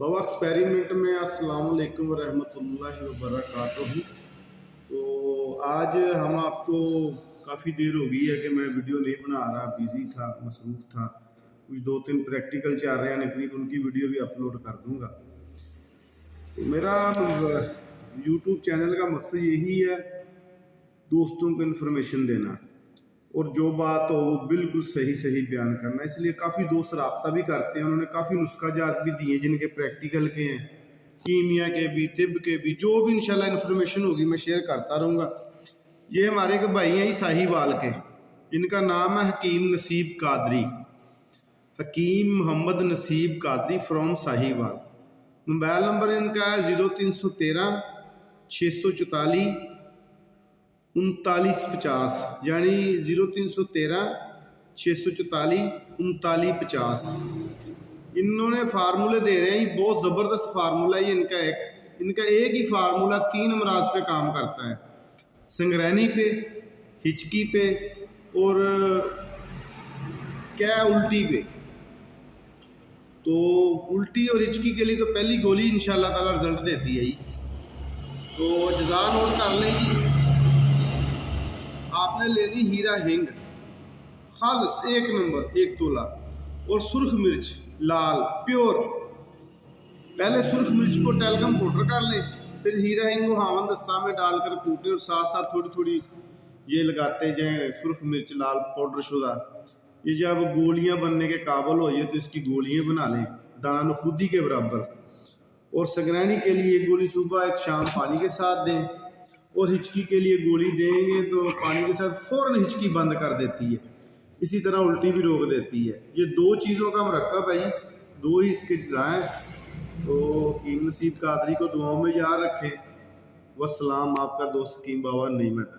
बाबा experiment में अस्सलाम वालेकुम रहमतुल्लाहि व बरकातहू। तो आज हम आपको काफ़ी देर हो गई है कि मैं वीडियो नहीं बना रहा, बिज़ी था, मसरूफ़ था। कुछ 2-3 प्रैक्टिकल चल रहे हैं, नकरीब उनकी वीडियो भी अपलोड कर दूँगा। तो मेरा यूट्यूब चैनल का मकसद यही है, दोस्तों को इन्फॉर्मेशन देना और जो बात हो वो बिल्कुल सही सही बयान करना। इसलिए काफ़ी दोस्त रब्ता भी करते हैं, उन्होंने काफ़ी नुस्खा जात भी दिए जिनके प्रैक्टिकल के हैं, कीमिया के भी, तिब के भी। जो भी इंशाल्लाह इन्फॉर्मेशन होगी मैं शेयर करता रहूँगा। ये हमारे के भाई हैं साहिवाल के, इनका नाम है हकीम नसीब कादरी, हकीम मोहम्मद नसीब Qadri from Sahiwal. Mobile number इनका है 0313 644 3950, यानी 0313 644 3950। इन्होंने फार्मूले दे रहे हैं, बहुत ज़बरदस्त फार्मूला है इनका एक ही फार्मूला 3 अमराज पे काम करता है, संगरैनी पे, हिचकी पे और क्या उल्टी पे। तो उल्टी और हिचकी के लिए तो पहली गोली इंशाल्लाह ताला रिजल्ट देती है। तो जज़ा नोट कर लेंगी। आपने लेनी हीरा हिंग खालस 1 नंबर 1 तोला और सुर्ख मिर्च लाल प्योर। पहले सुर्ख मिर्च को टेलगम पाउडर कर लें, फिर हीरा हिंग को हावन दस्ता में डालकर कूटें और साथ साथ थोड़ी थोड़ी ये लगाते जाएं सुर्ख मिर्च लाल पाउडर शुदा। ये जब गोलियां बनने के काबिल हो जाए तो इसकी गोलियां बना लें दाना नखूदी के बराबर। और संगरैनी के लिए गोली सुबह एक शाम पानी के साथ दें, और हिचकी के लिए गोली देंगे तो पानी के साथ फ़ौरन हिचकी बंद कर देती है, इसी तरह उल्टी भी रोक देती है। ये 2 चीज़ों का मरकब है, 2 ही इसके अज्जा हैं। तो हकीम नसीब कादरी को दुआओं में याद रखें। वस्सलाम, आपका दोस्त हकीम बाबा नईमत।